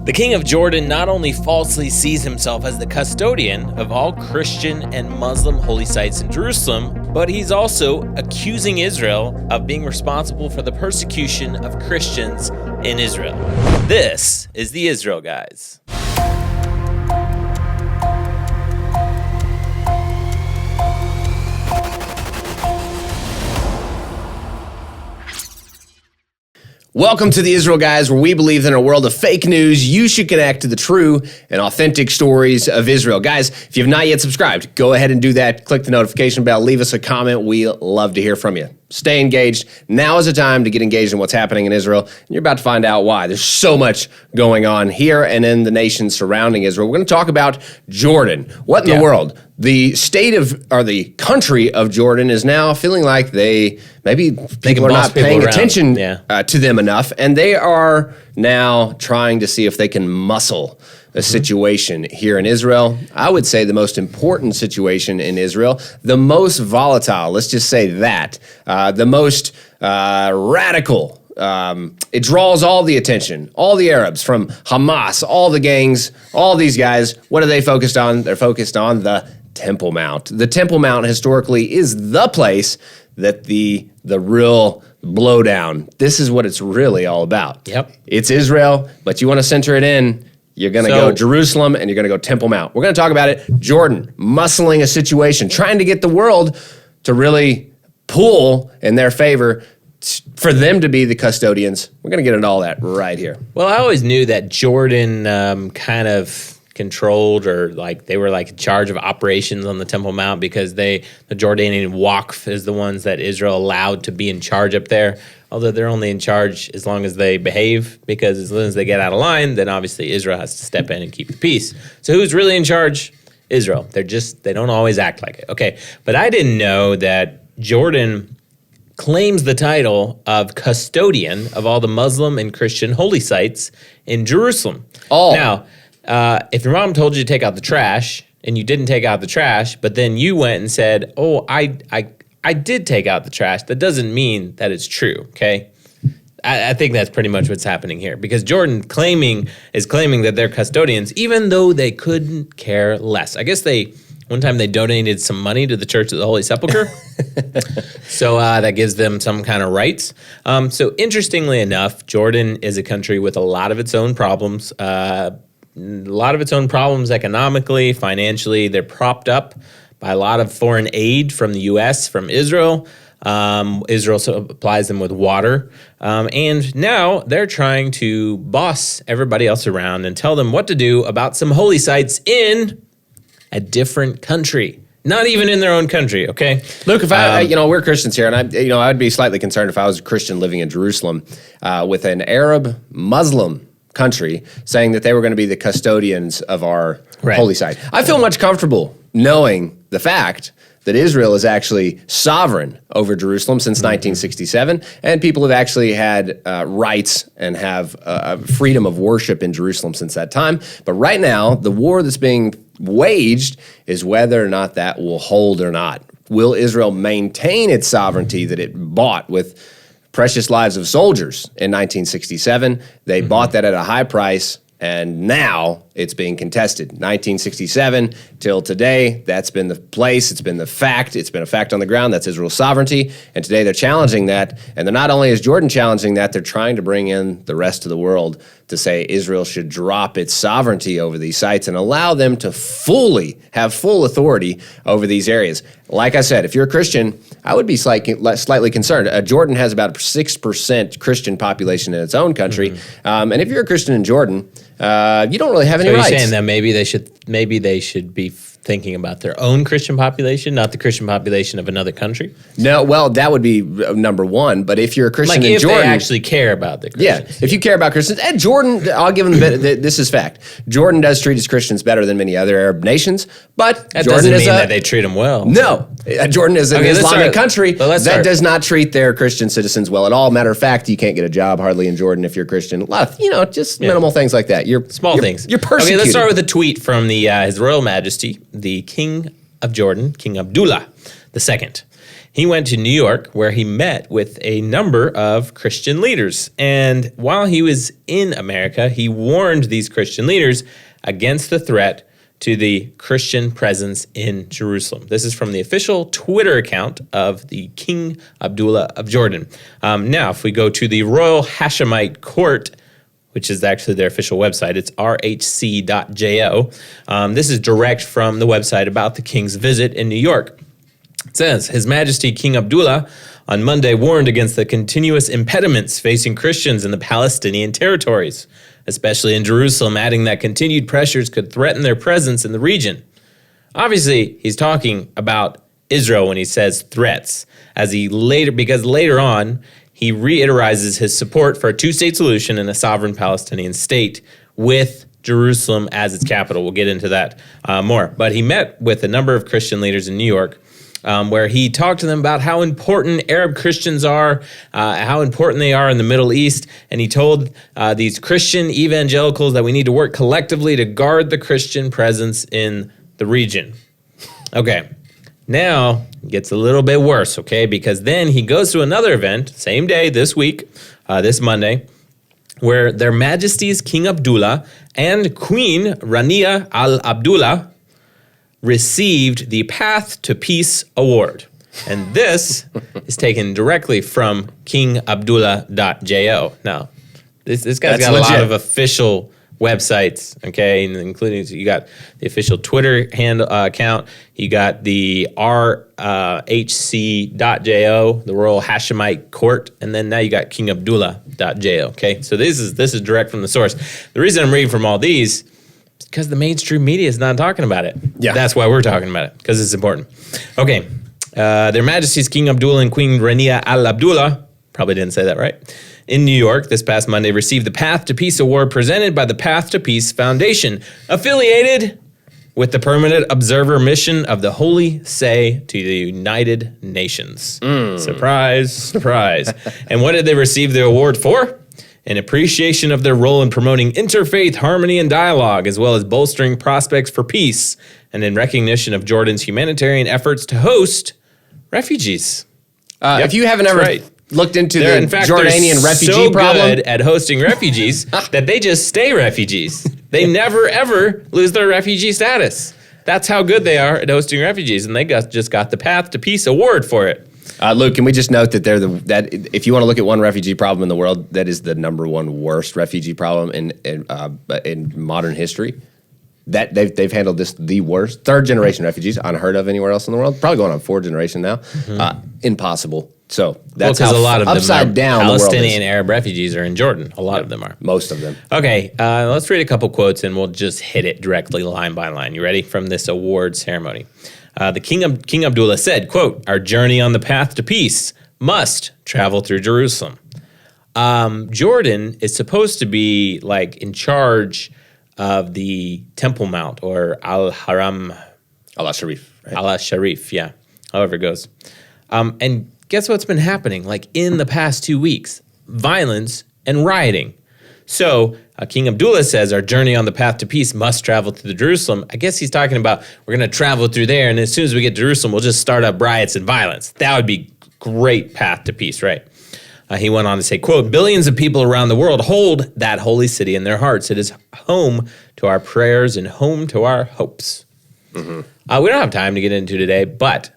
The king of Jordan not only falsely sees himself as the custodian of all Christian and Muslim holy sites in Jerusalem, but he's also accusing Israel of being responsible for the persecution of Christians in Israel. This is the Israel Guys. Welcome to the Israel Guys, where we believe that in a world of fake news, you should connect to the true and authentic stories of Israel. Guys, if you have not yet subscribed, go ahead and do that. Click the notification bell. Leave us a comment. We love to hear from you. Stay engaged. Now is the time to get engaged in what's happening in Israel, and you're about to find out why. There's so much going on here and in the nations surrounding Israel. We're going to talk about Jordan. What in the world? The state of, or the country of Jordan is now feeling like people are not paying attention to them enough, and they are now trying to see if they can muscle a situation here in Israel. I would say the most important situation in Israel, the most volatile, let's just say that, the most radical. It draws all the attention, all the Arabs from Hamas, all the gangs, all these guys. What are they focused on? They're focused on the Temple Mount. The Temple Mount historically is the place that the real blowdown. This is what it's really all about. Yep. It's Israel, but you want to center it in. You're going to go Jerusalem and you're going to go Temple Mount. We're going to talk about it. Jordan, muscling a situation, trying to get the world to really pull in their favor for them to be the custodians. We're going to get into all that right here. Well, I always knew that Jordan kind of controlled, or like they were like in charge of operations on the Temple Mount, because the Jordanian Waqf is the ones that Israel allowed to be in charge up there. Although they're only in charge as long as they behave, because as soon as they get out of line, then obviously Israel has to step in and keep the peace. So who's really in charge? Israel. They don't always act like it. Okay, but I didn't know that Jordan claims the title of custodian of all the Muslim and Christian holy sites in Jerusalem. Oh. Now, if your mom told you to take out the trash and you didn't take out the trash, but then you went and said, "Oh, I did take out the trash," that doesn't mean that it's true, okay? I think that's pretty much what's happening here, because Jordan is claiming that they're custodians, even though they couldn't care less. I guess one time they donated some money to the Church of the Holy Sepulchre, so that gives them some kind of rights. So interestingly enough, Jordan is a country with a lot of its own problems, economically, financially. They're propped up by a lot of foreign aid from the U.S., from Israel. Israel supplies them with water. And now they're trying to boss everybody else around and tell them what to do about some holy sites in a different country. Not even in their own country, okay? Luke, if we're Christians here, and I'd be slightly concerned if I was a Christian living in Jerusalem with an Arab Muslim country saying that they were going to be the custodians of our holy site. I feel much comfortable knowing the fact that Israel is actually sovereign over Jerusalem since 1967, and people have actually had rights and have freedom of worship in Jerusalem since that time. But right now, the war that's being waged is whether or not that will hold or not. Will Israel maintain its sovereignty that it bought with precious lives of soldiers in 1967? They bought that at a high price, and now it's being contested. 1967 till today, that's been the place, it's been the fact, it's been a fact on the ground, that's Israel's sovereignty, and today they're challenging that, and they're not only is Jordan challenging that, they're trying to bring in the rest of the world to say Israel should drop its sovereignty over these sites and allow them to have full authority over these areas. Like I said, if you're a Christian, I would be slightly concerned. Jordan has about a 6% Christian population in its own country, and if you're a Christian in Jordan, you don't really have any rights. You're saying that maybe they should be thinking about their own Christian population, not the Christian population of another country? No, well, that would be number one. But if you're a Christian in if Jordan, they actually care about the Christians. Yeah, if you care about Christians, and Jordan, I'll give them this is fact. Jordan does treat its Christians better than many other Arab nations, but that Jordan doesn't mean that they treat them well. No, Jordan is an Islamic country that does not treat their Christian citizens well at all. Matter of fact, you can't get a job hardly in Jordan if you're Christian. A lot of, just minimal things like that. Small things. You're persecuted. Okay, let's start with a tweet from His Royal Majesty, the King of Jordan, King Abdullah II. He went to New York, where he met with a number of Christian leaders. And while he was in America, he warned these Christian leaders against the threat to the Christian presence in Jerusalem. This is from the official Twitter account of the King Abdullah of Jordan. Now, if we go to the Royal Hashemite Court, which is actually their official website, it's rhc.jo. This is direct from the website about the king's visit in New York. It says, His Majesty King Abdullah on Monday warned against the continuous impediments facing Christians in the Palestinian territories, especially in Jerusalem, adding that continued pressures could threaten their presence in the region. Obviously, he's talking about Israel when he says threats, because later on, he reiterizes his support for a two-state solution and a sovereign Palestinian state with Jerusalem as its capital. We'll get into that more. But he met with a number of Christian leaders in New York, where he talked to them about how important Arab Christians are, how important they are in the Middle East. And he told these Christian evangelicals that we need to work collectively to guard the Christian presence in the region. Okay, now it gets a little bit worse, okay? Because then he goes to another event, same day, this week, this Monday, where Their Majesties King Abdullah and Queen Rania Al Abdullah received the Path to Peace Award. And this is taken directly from kingabdullah.jo. Now, this guy's got legit. A lot of official websites, okay, including, you got the official Twitter account, you got the rhc.jo, the Royal Hashemite Court, and then now you got kingabdullah.jo, okay? So this is direct from the source. The reason I'm reading from all these because the mainstream media is not talking about it. Yeah. That's why we're talking about it, because it's important. Okay. Their Majesties King Abdullah and Queen Rania Al Abdullah, probably didn't say that right, in New York this past Monday received the Path to Peace Award presented by the Path to Peace Foundation, affiliated with the Permanent Observer Mission of the Holy Say to the United Nations. Surprise, surprise. And what did they receive the award for? In appreciation of their role in promoting interfaith harmony and dialogue, as well as bolstering prospects for peace, and in recognition of Jordan's humanitarian efforts to host refugees. If you haven't ever looked into the Jordanian refugee so problem, good at hosting refugees that they just stay refugees. They never, ever lose their refugee status. That's how good they are at hosting refugees, and they just got the Path to Peace Award for it. Luke, can we just note that that if you want to look at one refugee problem in the world, that is the number one worst refugee problem in modern history. That they've handled this the worst. Third generation refugees, unheard of anywhere else in the world. Probably going on fourth generation now. Impossible. So that's how a lot of upside them down Palestinian Arab refugees are in Jordan. A lot of them are. Most of them. Okay, let's read a couple quotes and we'll just hit it directly line by line. You ready? From this award ceremony. The King Abdullah said, quote, "Our journey on the path to peace must travel through Jerusalem." Jordan is supposed to be like in charge of the Temple Mount, or Al-Haram. Al-Sharif. Right? Al-Sharif, yeah, however it goes. And guess what's been happening? Like in the past 2 weeks, violence and rioting. So King Abdullah says our journey on the path to peace must travel through Jerusalem. I guess he's talking about we're going to travel through there, and as soon as we get to Jerusalem, we'll just start up riots and violence. That would be great path to peace, right? He went on to say, quote, "Billions of people around the world hold that holy city in their hearts. It is home to our prayers and home to our hopes." Mm-hmm. We don't have time to get into today, but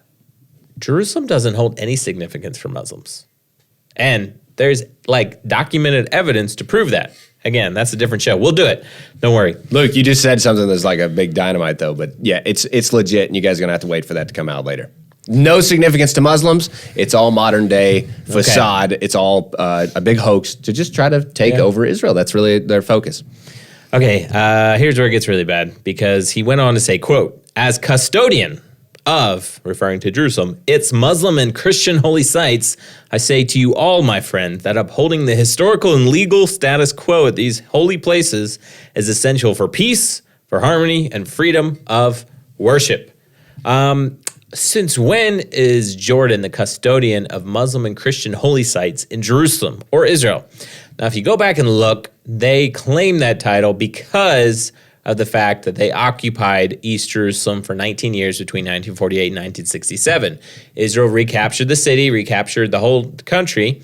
Jerusalem doesn't hold any significance for Muslims. And there's like documented evidence to prove that. Again, that's a different show. We'll do it. Don't worry. Luke, you just said something that's like a big dynamite though, but yeah, it's legit and you guys are going to have to wait for that to come out later. No significance to Muslims. It's all modern day facade. Okay. It's all a big hoax to just try to take over Israel. That's really their focus. Okay, here's where it gets really bad, because he went on to say, quote, "As custodian of," referring to Jerusalem, "its Muslim and Christian holy sites, I say to you all, my friend, that upholding the historical and legal status quo at these holy places is essential for peace, for harmony, and freedom of worship." Since when is Jordan the custodian of Muslim and Christian holy sites in Jerusalem or Israel? Now, if you go back and look, they claim that title because of the fact that they occupied East Jerusalem for 19 years between 1948 and 1967. Israel recaptured the city, recaptured the whole country,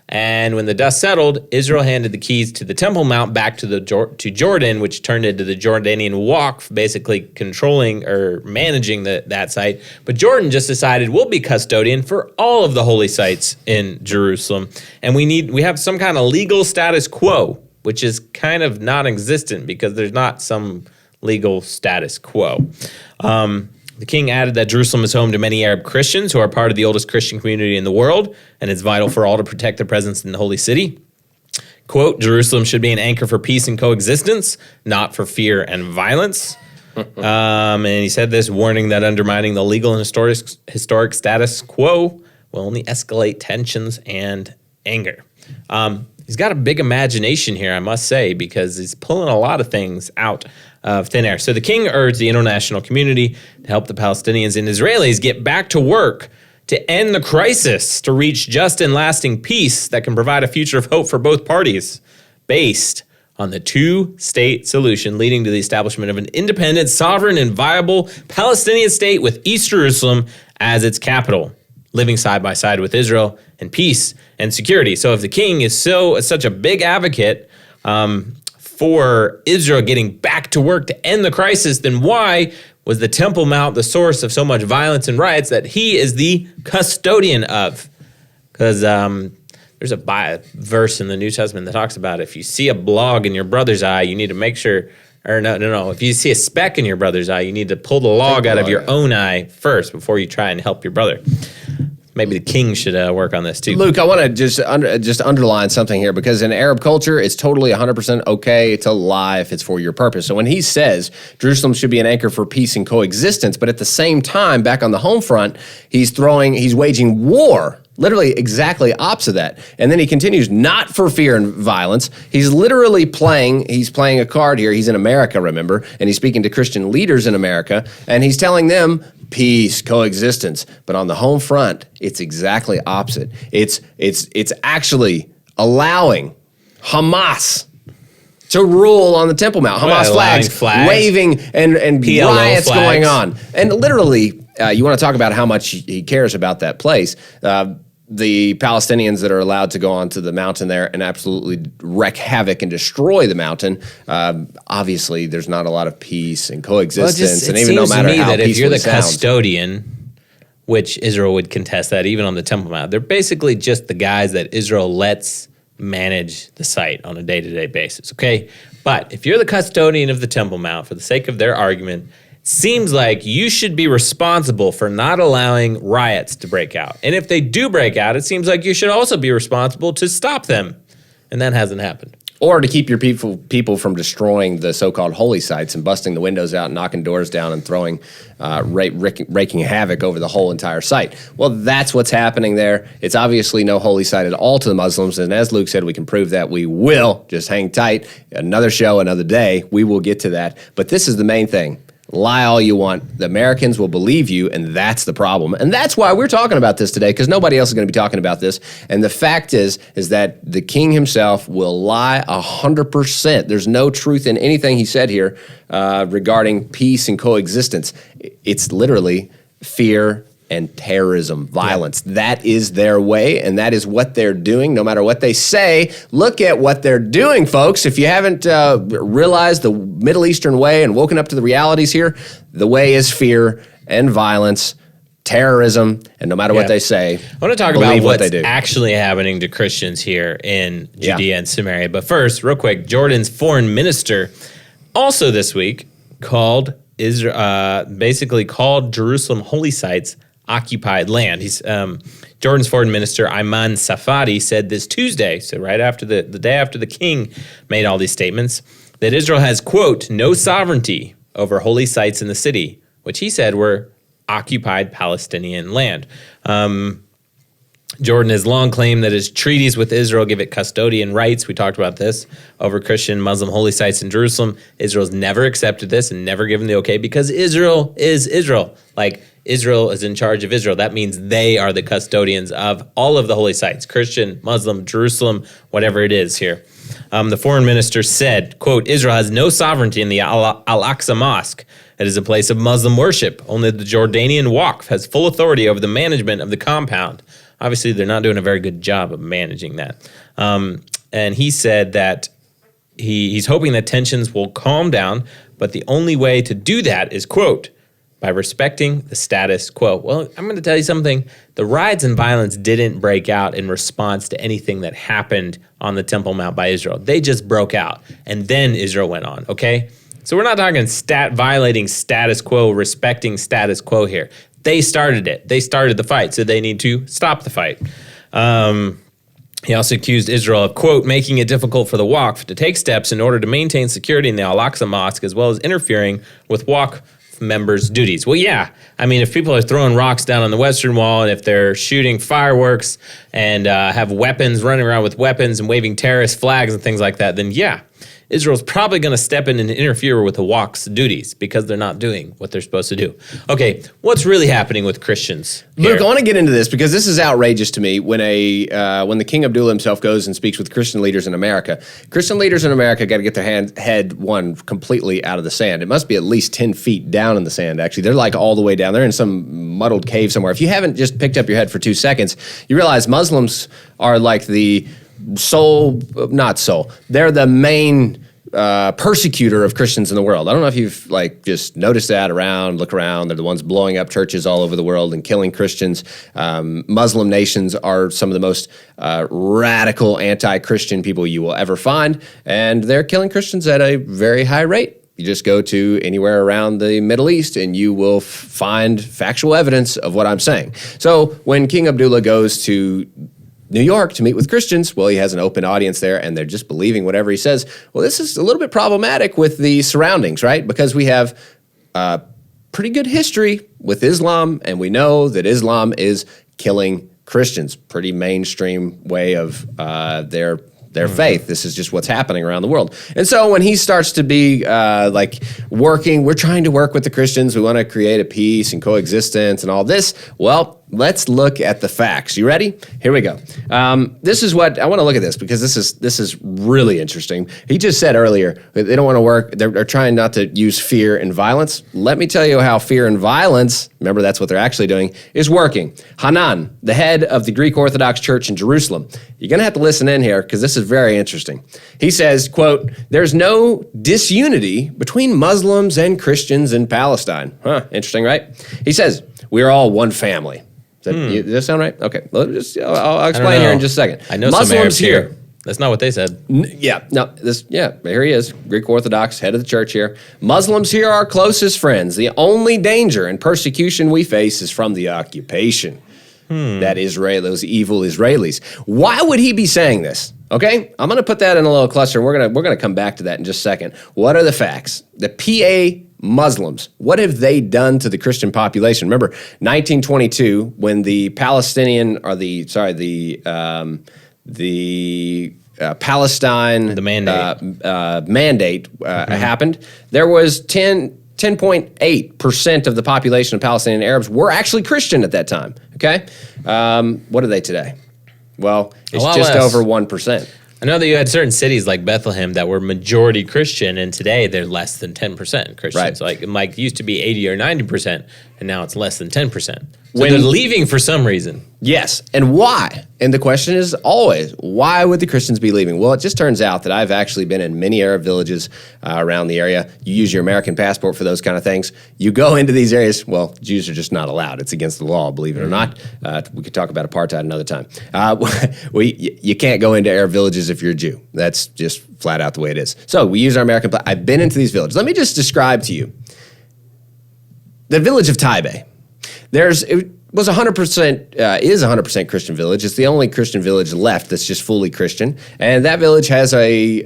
and when the dust settled, Israel handed the keys to the Temple Mount back to Jordan, which turned into the Jordanian Waqf, basically controlling or managing that site. But Jordan just decided we'll be custodian for all of the holy sites in Jerusalem, and we have some kind of legal status quo, which is kind of non-existent because there's not some legal status quo. The king added that Jerusalem is home to many Arab Christians who are part of the oldest Christian community in the world, and it's vital for all to protect their presence in the holy city. Quote, Jerusalem should be an anchor for peace and coexistence, not for fear and violence. And he said this, warning that undermining the legal and historic status quo will only escalate tensions and anger. He's got a big imagination here, I must say, because he's pulling a lot of things out of thin air. So the king urged the international community to help the Palestinians and Israelis get back to work to end the crisis, to reach just and lasting peace that can provide a future of hope for both parties, based on the two-state solution leading to the establishment of an independent, sovereign, and viable Palestinian state with East Jerusalem as its capital, living side by side with Israel in peace and security. So if the king is such a big advocate for Israel getting back to work to end the crisis, then why was the Temple Mount the source of so much violence and riots that he is the custodian of? Because there's a verse in the New Testament that talks about if you see a log in your brother's eye, you need to make sure, or no. If you see a speck in your brother's eye, you need to pull the log out of your own eye first before you try and help your brother. Maybe the king should work on this too. Luke, I want to just underline something here, because in Arab culture, it's totally 100% okay to lie if it's for your purpose. So when he says Jerusalem should be an anchor for peace and coexistence, but at the same time, back on the home front, he's waging war. Literally exactly opposite that. And then he continues, not for fear and violence. He's literally playing a card here. He's in America, remember? And he's speaking to Christian leaders in America, and he's telling them peace, coexistence. But on the home front, it's exactly opposite. It's actually allowing Hamas to rule on the Temple Mount. Hamas flags waving and riots going on. And literally, you want to talk about how much he cares about that place. The Palestinians that are allowed to go onto the mountain there and absolutely wreak havoc and destroy the mountain, obviously there's not a lot of peace and coexistence. And even no matter how peaceful it sounds. If you're the custodian, which Israel would contest that even on the Temple Mount, they're basically just the guys that Israel lets manage the site on a day-to-day basis, okay? But if you're the custodian of the Temple Mount, for the sake of their argument, seems like you should be responsible for not allowing riots to break out. And if they do break out, it seems like you should also be responsible to stop them. And that hasn't happened. Or to keep your people from destroying the so-called holy sites and busting the windows out, knocking doors down, and throwing, raking havoc over the whole entire site. Well, that's what's happening there. It's obviously no holy site at all to the Muslims. And as Luke said, we can prove that. We will. Just hang tight. Another show, another day. We will get to that. But this is the main thing. Lie all you want. The Americans will believe you, and that's the problem. And that's why we're talking about this today, because nobody else is going to be talking about this. And the fact is that the king himself will lie 100%. There's no truth in anything he said here regarding peace and coexistence. It's literally fear and terrorism, violence. Yeah. That is their way, and that is what they're doing, no matter what they say. Look at what they're doing, folks. If you haven't realized the Middle Eastern way and woken up to the realities here, the way is fear and violence, terrorism, and no matter what they say, I want to talk about what's actually happening to Christians here in Judea and Samaria. But first, real quick, Jordan's foreign minister also this week called basically called Jerusalem holy sites occupied land. He's Jordan's foreign minister Ayman Safadi said this Tuesday, so right after the day after the king made all these statements, that Israel has, quote, no sovereignty over holy sites in the city, which he said were occupied Palestinian land. Jordan has long claimed that his treaties with Israel give it custodian rights. We talked about this over Christian Muslim holy sites in Jerusalem. Israel's never accepted this and never given the okay because Israel is Israel. Like, Israel is in charge of Israel. That means they are the custodians of all of the holy sites, Christian, Muslim, Jerusalem, whatever it is here. The foreign minister said, quote, Israel has no sovereignty in the Al-Aqsa Mosque. It is a place of Muslim worship. Only the Jordanian Waqf has full authority over the management of the compound. Obviously, they're not doing a very good job of managing that. And he said that he's hoping that tensions will calm down, but the only way to do that is, quote, by respecting the status quo. Well, I'm going to tell you something. The riots and violence didn't break out in response to anything that happened on the Temple Mount by Israel. They just broke out, and then Israel went on, okay? So we're not talking violating status quo, respecting status quo here. They started it. They started the fight, so they need to stop the fight. He also accused Israel of, quote, making it difficult for the Waqf to take steps in order to maintain security in the Al-Aqsa Mosque, as well as interfering with Waqf members' duties. Well, yeah. I mean, if people are throwing rocks down on the Western Wall, and if they're shooting fireworks and have weapons, running around with weapons and waving terrorist flags and things like that, then yeah, Israel's probably going to step in and interfere with the Waqf's duties because they're not doing what they're supposed to do. Okay, what's really happening with Christians here? Luke, I want to get into this because this is outrageous to me when when the King Abdullah himself goes and speaks with Christian leaders in America. Christian leaders in America got to get their head completely out of the sand. It must be at least 10 feet down in the sand, actually. They're like all the way down. They're in some muddled cave somewhere. If you haven't just picked up your head for 2 seconds, you realize Muslims are like the they're the main persecutor of Christians in the world. I don't know if you've just noticed that look around. They're the ones blowing up churches all over the world and killing Christians. Muslim nations are some of the most radical anti-Christian people you will ever find, and they're killing Christians at a very high rate. You just go to anywhere around the Middle East and you will find factual evidence of what I'm saying. So when King Abdullah goes to New York to meet with Christians, well, he has an open audience there and they're just believing whatever he says. Well, this is a little bit problematic with the surroundings, right? Because we have pretty good history with Islam, and we know that Islam is killing Christians. Pretty mainstream way of their faith. This is just what's happening around the world. And so when he starts to be we're trying to work with the Christians. We want to create a peace and coexistence and all this. Well, let's look at the facts. You ready? Here we go. This is what I want to look at this because this is really interesting. He just said earlier they don't want to work. They're trying not to use fear and violence. Let me tell you how fear and violence, remember that's what they're actually doing, is working. Hanan, the head of the Greek Orthodox Church in Jerusalem. You're going to have to listen in here because this is very interesting. He says, quote, there's no disunity between Muslims and Christians in Palestine. Interesting, right? He says, we are all one family. Does that sound right? Okay. I'll explain here in just a second. I know Muslims some Arabs here. That's not what they said. Here he is, Greek Orthodox, head of the church here. Muslims here are our closest friends. The only danger and persecution we face is from the occupation. That those evil Israelis. Why would he be saying this? Okay, I'm going to put that in a little cluster. We're going to come back to that in just a second. What are the facts? The PA Muslims, what have they done to the Christian population? Remember, 1922, when the Palestinian, or the Palestine mandate happened, there was 10.8% of the population of Palestinian Arabs were actually Christian at that time. Okay, what are they today? Well, it's just over 1%. I know that you had certain cities like Bethlehem that were majority Christian, and today they're less than 10% Christian. Right. So like it used to be 80 or 90%, and now it's less than 10%. So they're leaving for some reason. Yes, and why? And the question is always, why would the Christians be leaving? Well, it just turns out that I've actually been in many Arab villages around the area. You use your American passport for those kind of things. You go into these areas, well, Jews are just not allowed. It's against the law, believe it or not. We could talk about apartheid another time. You can't go into Arab villages if you're a Jew. That's just flat out the way it is. So we use our American passport. I've been into these villages. Let me just describe to you the village of Taibeh. It was 100%, is 100% Christian village. It's the only Christian village left that's just fully Christian. And that village has a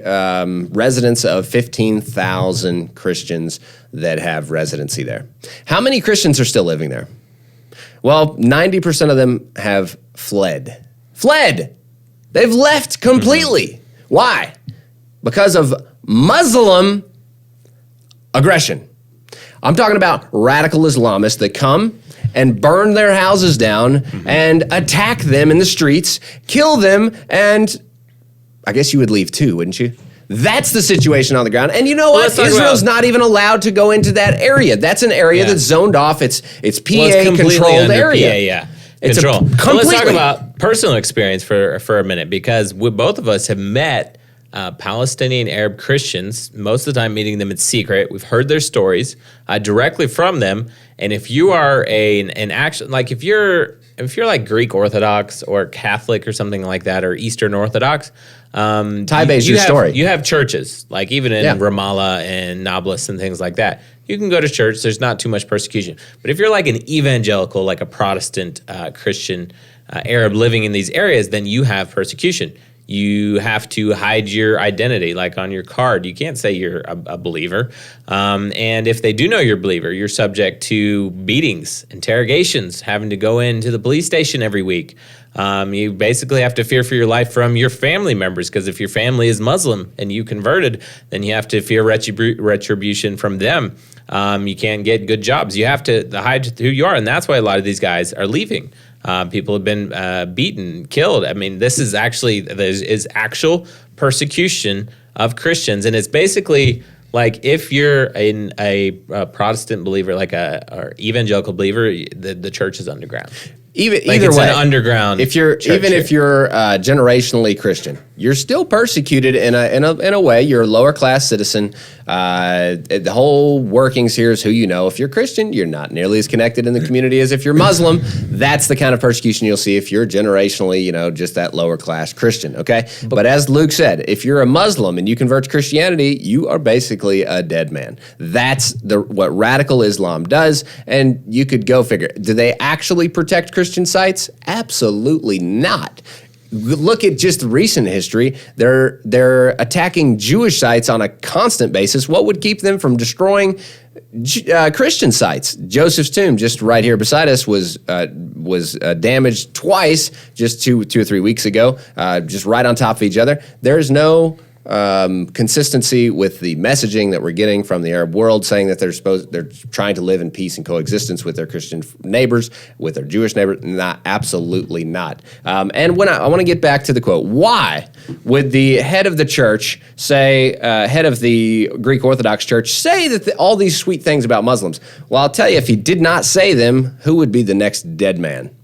residence of 15,000 Christians that have residency there. How many Christians are still living there? Well, 90% of them have fled. They've left completely. Why? Because of Muslim aggression. I'm talking about radical Islamists that come and burn their houses down and attack them in the streets, kill them, and I guess you would leave too, wouldn't you? That's the situation on the ground. And you know what? Well, Israel's not even allowed to go into that area. That's an area that's zoned off. It's PA-controlled area. PA, yeah. It's Control. completely. Let's talk about personal experience for a minute, because both of us have met Palestinian Arab Christians, most of the time meeting them in secret. We've heard their stories directly from them. And if you are an action, like if you're like Greek Orthodox or Catholic or something like that, or Eastern Orthodox, Taibe's your story. You have churches, like even in Ramallah and Nablus and things like that. You can go to church. There's not too much persecution. But if you're like an evangelical, like a Protestant Christian Arab living in these areas, then you have persecution. You have to hide your identity, like on your card. You can't say you're a believer. And if they do know you're a believer, you're subject to beatings, interrogations, having to go into the police station every week. You basically have to fear for your life from your family members, because if your family is Muslim and you converted, then you have to fear retribution from them. You can't get good jobs. You have to hide who you are, and that's why a lot of these guys are leaving. People have been beaten, killed. I mean, this is actually, there's actual persecution of Christians, and it's basically like if you're a Protestant believer, like or evangelical believer, the church is underground. Either way, an underground. If you're generationally Christian, you're still persecuted in a way. You're a lower class citizen. The whole workings here is who you know. If you're Christian, you're not nearly as connected in the community as if you're Muslim. That's the kind of persecution you'll see if you're generationally, just that lower class Christian. Okay, but as Luke said, if you're a Muslim and you convert to Christianity, you are basically a dead man. That's what radical Islam does, and you could go figure. Do they actually protect Christian sites? Absolutely not. Look at just recent history. They're attacking Jewish sites on a constant basis. What would keep them from destroying Christian sites? Joseph's tomb, just right here beside us, was damaged twice just two or 3 weeks ago, just right on top of each other. There's no consistency with the messaging that we're getting from the Arab world, saying that they're trying to live in peace and coexistence with their Christian neighbors, with their Jewish neighbors. Absolutely not. And when I want to get back to the quote, why would the head of the church head of the Greek Orthodox Church, say that all these sweet things about Muslims? Well, I'll tell you, if he did not say them, who would be the next dead man?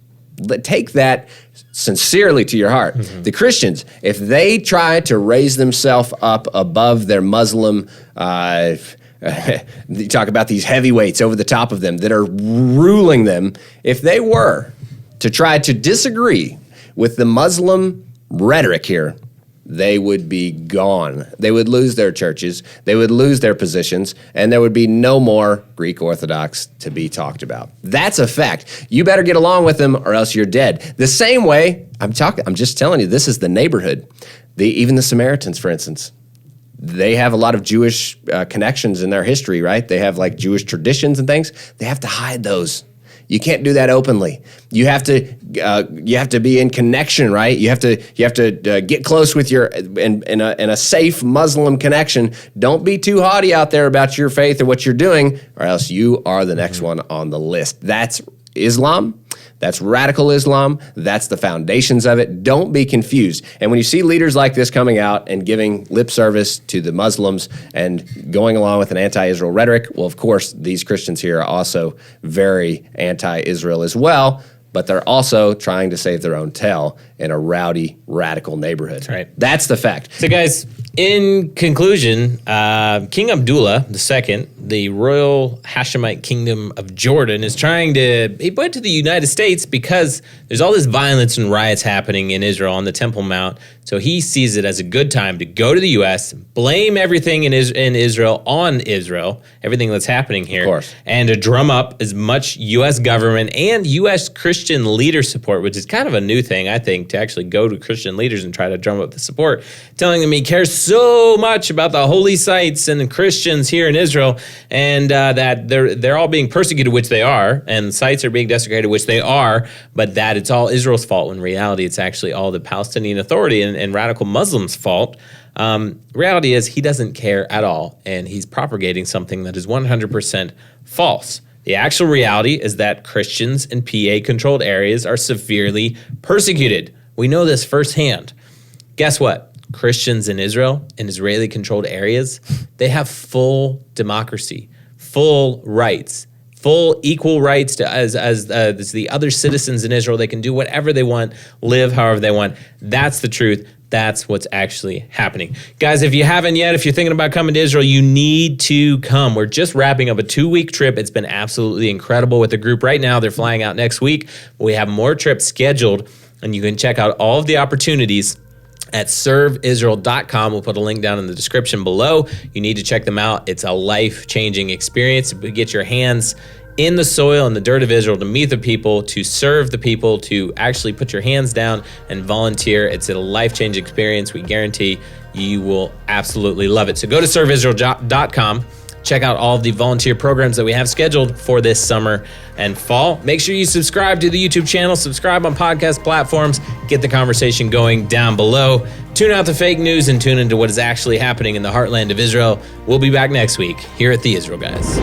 Take that sincerely to your heart. Mm-hmm. The Christians, if they try to raise themselves up above their Muslim, you talk about these heavyweights over the top of them that are ruling them, if they were to try to disagree with the Muslim rhetoric here, they would be gone. They would lose their churches, they would lose their positions, and there would be no more Greek Orthodox to be talked about. That's a fact. You better get along with them or else you're dead. The same way, I'm just telling you, this is the neighborhood. Even the Samaritans, for instance, they have a lot of Jewish connections in their history, right? They have like Jewish traditions and things. They have to hide those. You can't do that openly. You have to be in connection, right? You have to get close with your in a safe Muslim connection. Don't be too haughty out there about your faith or what you're doing, or else you are the next one on the list. That's Islam. That's radical Islam. That's the foundations of it. Don't be confused. And when you see leaders like this coming out and giving lip service to the Muslims and going along with an anti-Israel rhetoric, well, of course, these Christians here are also very anti-Israel as well, but they're also trying to save their own tail in a rowdy, radical neighborhood. That's right. That's the fact. So, guys, in conclusion, King Abdullah II, the royal Hashemite kingdom of Jordan, he went to the United States because there's all this violence and riots happening in Israel on the Temple Mount. So he sees it as a good time to go to the U.S., blame everything in Israel on Israel, everything that's happening here, of course, and to drum up as much U.S. government and U.S. Christian leader support, which is kind of a new thing, I think, to actually go to Christian leaders and try to drum up the support, telling them he cares so much about the holy sites and the Christians here in Israel, and that they're all being persecuted, which they are, and sites are being desecrated, which they are, but that it's all Israel's fault, when in reality it's actually all the Palestinian Authority and radical Muslims' fault. Reality is he doesn't care at all, and he's propagating something that is 100% false. The actual reality is that Christians in PA-controlled areas are severely persecuted. We know this firsthand. Guess what? Christians in Israel, in Israeli-controlled areas, they have full democracy, full rights, full equal rights to as the other citizens in Israel. They can do whatever they want, live however they want. That's the truth. That's what's actually happening. Guys, if you haven't yet, if you're thinking about coming to Israel, you need to come. We're just wrapping up a 2-week trip. It's been absolutely incredible with the group right now. They're flying out next week. We have more trips scheduled, and you can check out all of the opportunities at serveisrael.com. We'll put a link down in the description below. You need to check them out. It's a life-changing experience to get your hands in the soil and the dirt of Israel, to meet the people, to serve the people, to actually put your hands down and volunteer. It's a life-changing experience. We guarantee you will absolutely love it. So go to serveisrael.com. Check out all of the volunteer programs that we have scheduled for this summer and fall. Make sure you subscribe to the YouTube channel, subscribe on podcast platforms, get the conversation going down below. Tune out the fake news and tune into what is actually happening in the heartland of Israel. We'll be back next week here at the Israel Guys.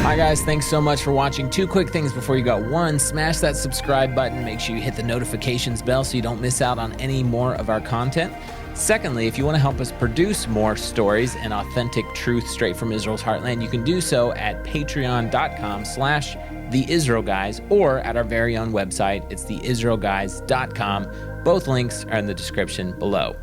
Hi guys, thanks so much for watching. 2 quick things before you go. 1, smash that subscribe button. Make sure you hit the notifications bell so you don't miss out on any more of our content. Secondly, if you want to help us produce more stories and authentic truth straight from Israel's heartland, you can do so at patreon.com/theisraelguys or at our very own website. It's theisraelguys.com. Both links are in the description below.